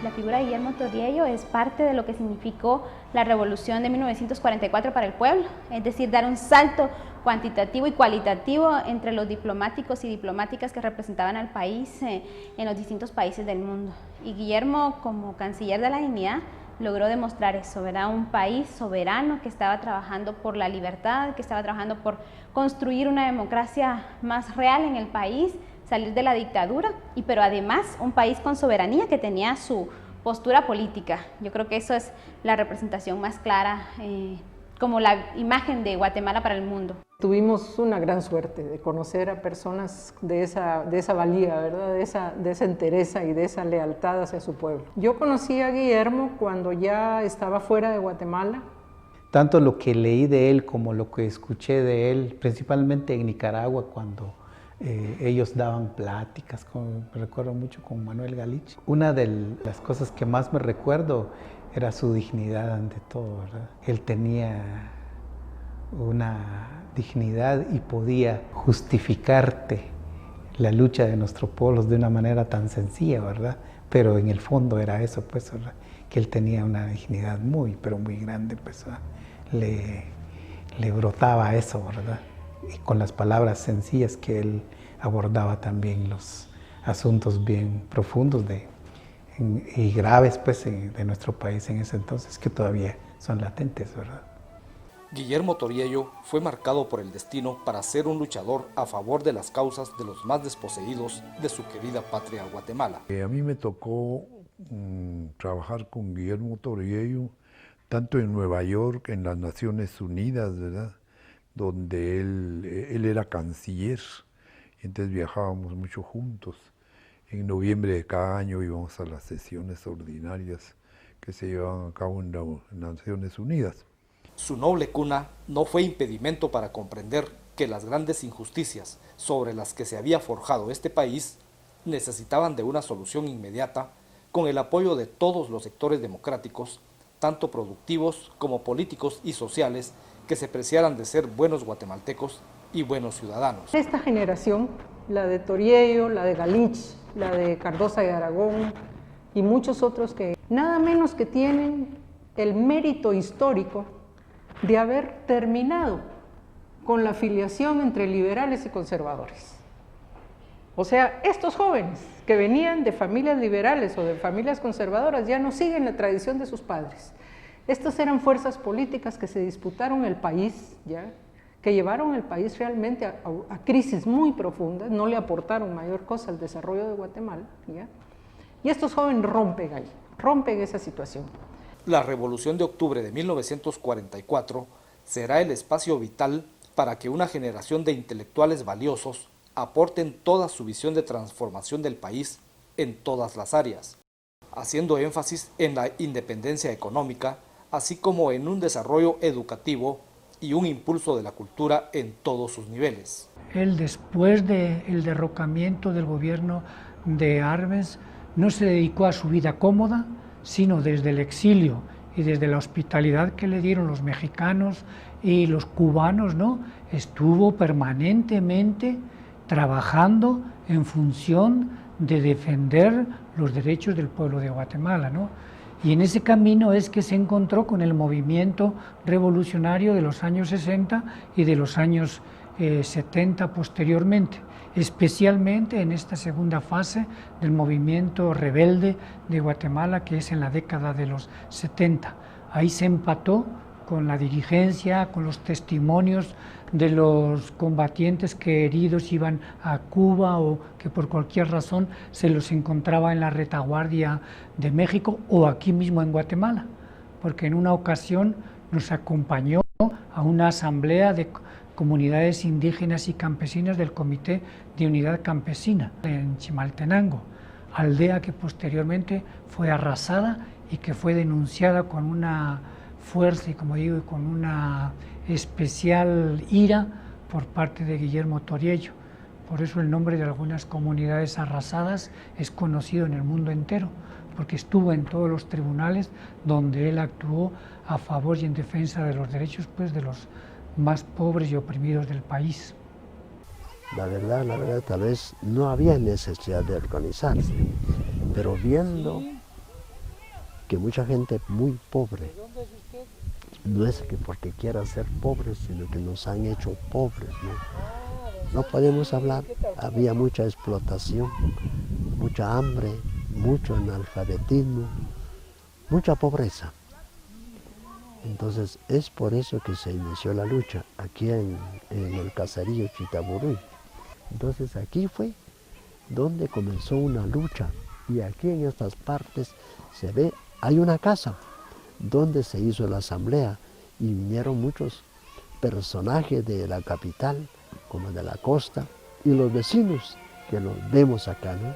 La figura de Guillermo Toriello es parte de lo que significó la revolución de 1944 para el pueblo, es decir, dar un salto cuantitativo y cualitativo entre los diplomáticos y diplomáticas que representaban al país en los distintos países del mundo. Y Guillermo, como canciller de la dignidad, logró demostrar eso, ¿verdad? Un país soberano que estaba trabajando por la libertad, que estaba trabajando por construir una democracia más real en el país, salir de la dictadura, pero además un país con soberanía que tenía su postura política. Yo creo que eso es la representación más clara, como la imagen de Guatemala para el mundo. Tuvimos una gran suerte de conocer a personas de esa valía, ¿verdad? De esa entereza y de esa lealtad hacia su pueblo. Yo conocí a Guillermo cuando ya estaba fuera de Guatemala. Tanto lo que leí de él como lo que escuché de él, principalmente en Nicaragua, cuando ellos daban pláticas, me recuerdo mucho con Manuel Galich. Una de las cosas que más me recuerdo era su dignidad ante todo, ¿verdad? Él tenía una dignidad y podía justificarte la lucha de nuestros pueblos de una manera tan sencilla, ¿verdad? Pero en el fondo era eso, pues, ¿verdad? Que él tenía una dignidad muy, pero muy grande, pues, ¿verdad? Le brotaba eso, ¿verdad? Y con las palabras sencillas que él abordaba también los asuntos bien profundos y graves, pues, de nuestro país en ese entonces, que todavía son latentes, ¿verdad? Guillermo Toriello fue marcado por el destino para ser un luchador a favor de las causas de los más desposeídos de su querida patria Guatemala. A mí me tocó trabajar con Guillermo Toriello, tanto en Nueva York, en las Naciones Unidas, ¿verdad? Donde él era canciller, y entonces viajábamos mucho juntos. En noviembre de cada año íbamos a las sesiones ordinarias que se llevaban a cabo en las Naciones Unidas. Su noble cuna no fue impedimento para comprender que las grandes injusticias sobre las que se había forjado este país necesitaban de una solución inmediata con el apoyo de todos los sectores democráticos, tanto productivos como políticos y sociales, que se preciaran de ser buenos guatemaltecos y buenos ciudadanos. Esta generación, la de Toriello, la de Galich, la de Cardosa de Aragón y muchos otros que nada menos que tienen el mérito histórico de haber terminado con la afiliación entre liberales y conservadores. O sea, estos jóvenes que venían de familias liberales o de familias conservadoras ya no siguen la tradición de sus padres. Estas eran fuerzas políticas que se disputaron el país, ¿ya? Que llevaron el país realmente a crisis muy profundas, no le aportaron mayor cosa al desarrollo de Guatemala, ¿ya? Y estos jóvenes rompen esa situación. La Revolución de Octubre de 1944 será el espacio vital para que una generación de intelectuales valiosos aporten toda su visión de transformación del país en todas las áreas, haciendo énfasis en la independencia económica, así como en un desarrollo educativo y un impulso de la cultura en todos sus niveles. Él, después del derrocamiento del gobierno de Arbenz, no se dedicó a su vida cómoda, sino desde el exilio y desde la hospitalidad que le dieron los mexicanos y los cubanos, ¿no? Estuvo permanentemente trabajando en función de defender los derechos del pueblo de Guatemala, ¿no? Y en ese camino es que se encontró con el movimiento revolucionario de los años 60 y de los años 70 posteriormente, especialmente en esta segunda fase del movimiento rebelde de Guatemala, que es en la década de los 70. Ahí se empató con la dirigencia, con los testimonios de los combatientes que heridos iban a Cuba o que por cualquier razón se los encontraba en la retaguardia de México o aquí mismo en Guatemala, porque en una ocasión nos acompañó a una asamblea de comunidades indígenas y campesinas del Comité de Unidad Campesina en Chimaltenango, aldea que posteriormente fue arrasada y que fue denunciada con una fuerza y, como digo, con una especial ira por parte de Guillermo Toriello. Por eso el nombre de algunas comunidades arrasadas es conocido en el mundo entero, porque estuvo en todos los tribunales donde él actuó a favor y en defensa de los derechos, pues, de los más pobres y oprimidos del país. La verdad, tal vez no había necesidad de organizarse, pero viendo que mucha gente muy pobre, no es que porque quieran ser pobres, sino que nos han hecho pobres, ¿no? No podemos hablar, había mucha explotación, mucha hambre, mucho analfabetismo, mucha pobreza. Entonces es por eso que se inició la lucha aquí en el caserío Chitaburuy. Entonces aquí fue donde comenzó una lucha, y aquí en estas partes se ve, hay una casa donde se hizo la asamblea y vinieron muchos personajes de la capital como de la costa y los vecinos que los vemos acá, ¿no?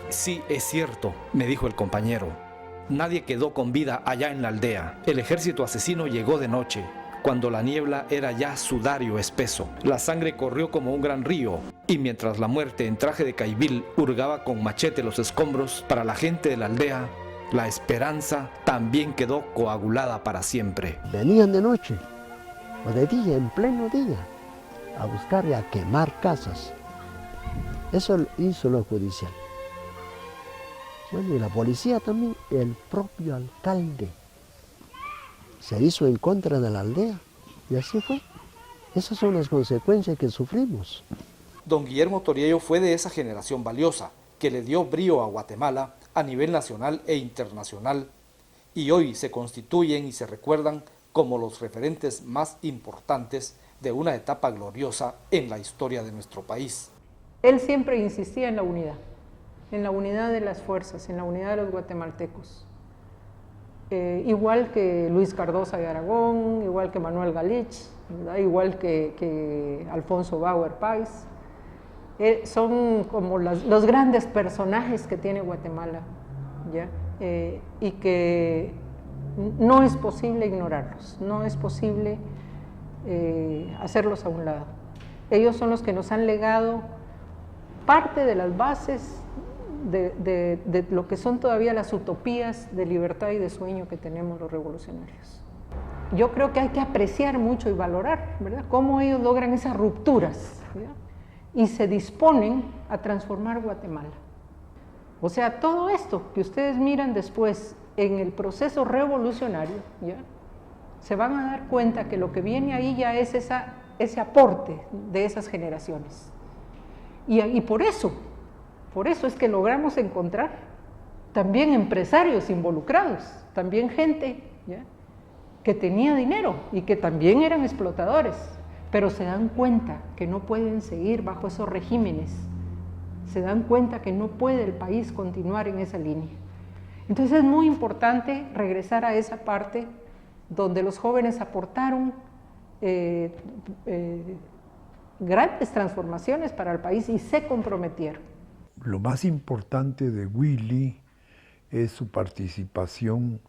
Sí, es cierto, me dijo el compañero. Nadie quedó con vida allá en la aldea. El ejército asesino llegó de noche, cuando la niebla era ya sudario espeso. La sangre corrió como un gran río, y mientras la muerte en traje de caibil hurgaba con machete los escombros, para la gente de la aldea, la esperanza también quedó coagulada para siempre. Venían de noche o de día, en pleno día, a buscar y a quemar casas. Eso hizo lo judicial. Bueno, y la policía también, el propio alcalde se hizo en contra de la aldea, y así fue. Esas son las consecuencias que sufrimos. Don Guillermo Toriello fue de esa generación valiosa que le dio brío a Guatemala a nivel nacional e internacional, y hoy se constituyen y se recuerdan como los referentes más importantes de una etapa gloriosa en la historia de nuestro país. Él siempre insistía en la unidad de las fuerzas, en la unidad de los guatemaltecos. Igual que Luis Cardosa de Aragón, igual que Manuel Galich, ¿verdad? Igual que Alfonso Bauer Páez. Son como los grandes personajes que tiene Guatemala, ¿ya? Y que no es posible ignorarlos, no es posible hacerlos a un lado. Ellos son los que nos han legado parte de las bases de lo que son todavía las utopías de libertad y de sueño que tenemos los revolucionarios. Yo creo que hay que apreciar mucho y valorar, ¿verdad?, cómo ellos logran esas rupturas, ¿verdad?, y se disponen a transformar Guatemala. O sea, todo esto que ustedes miran después en el proceso revolucionario, ¿ya?, se van a dar cuenta que lo que viene ahí ya es ese aporte de esas generaciones. Y por eso es que logramos encontrar también empresarios involucrados, también gente, ¿ya?, que tenía dinero y que también eran explotadores, pero se dan cuenta que no pueden seguir bajo esos regímenes, se dan cuenta que no puede el país continuar en esa línea. Entonces es muy importante regresar a esa parte donde los jóvenes aportaron grandes transformaciones para el país y se comprometieron. Lo más importante de Willy es su participación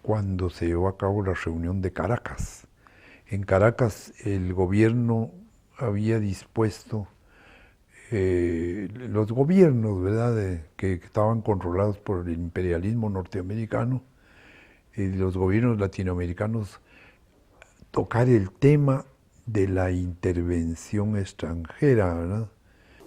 cuando se llevó a cabo la reunión de Caracas. En Caracas el gobierno había dispuesto, los gobiernos, ¿verdad?, que estaban controlados por el imperialismo norteamericano y los gobiernos latinoamericanos, tocar el tema de la intervención extranjera, ¿verdad?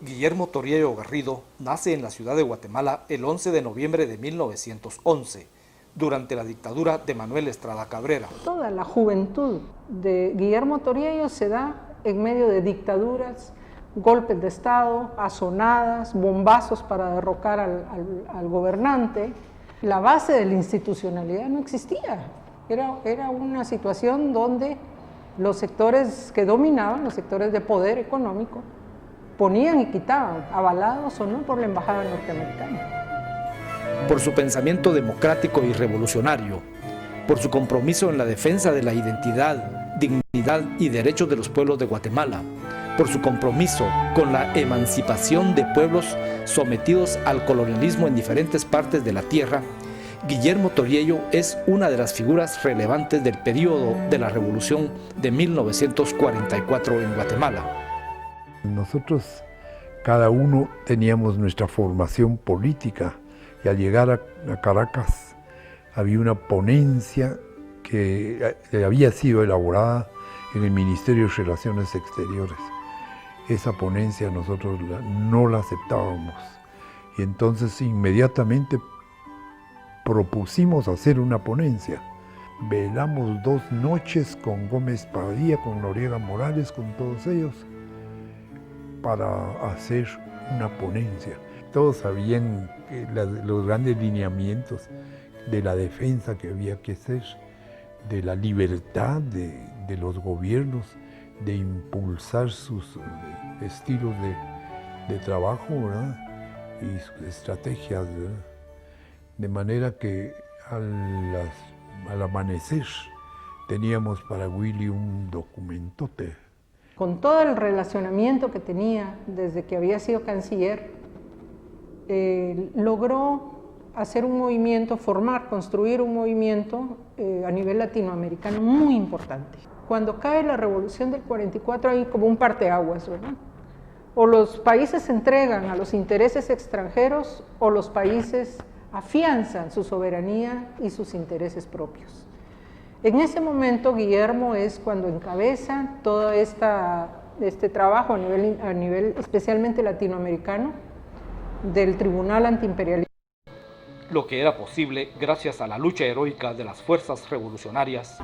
Guillermo Toriello Garrido nace en la ciudad de Guatemala el 11 de noviembre de 1911, durante la dictadura de Manuel Estrada Cabrera. Toda la juventud de Guillermo Toriello se da en medio de dictaduras, golpes de Estado, azonadas, bombazos para derrocar al gobernante. La base de la institucionalidad no existía. Era una situación donde los sectores que dominaban, los sectores de poder económico, ponían y quitaban, avalados o no por la embajada norteamericana. Por su pensamiento democrático y revolucionario, por su compromiso en la defensa de la identidad, dignidad y derechos de los pueblos de Guatemala, por su compromiso con la emancipación de pueblos sometidos al colonialismo en diferentes partes de la tierra, Guillermo Toriello es una de las figuras relevantes del periodo de la Revolución de 1944 en Guatemala. Nosotros, cada uno teníamos nuestra formación política, y al llegar a Caracas había una ponencia que había sido elaborada en el Ministerio de Relaciones Exteriores. Esa ponencia nosotros no la aceptábamos, y entonces inmediatamente propusimos hacer una ponencia. Velamos 2 noches con Gómez Padilla, con Noriega Morales, con todos ellos, para hacer una ponencia. Todos sabían los grandes lineamientos de la defensa que había que hacer, de la libertad de los gobiernos, de impulsar sus estilos de trabajo, ¿verdad? Y sus estrategias, ¿verdad? De manera que al amanecer teníamos para Willy un documentote. Con todo el relacionamiento que tenía desde que había sido canciller, logró hacer un movimiento, construir un movimiento a nivel latinoamericano muy importante. Cuando cae la revolución del 44 hay como un parteaguas, ¿verdad? O los países se entregan a los intereses extranjeros o los países afianzan su soberanía y sus intereses propios. En ese momento Guillermo es cuando encabeza todo este trabajo a nivel especialmente latinoamericano del Tribunal Antiimperialista. Lo que era posible gracias a la lucha heroica de las fuerzas revolucionarias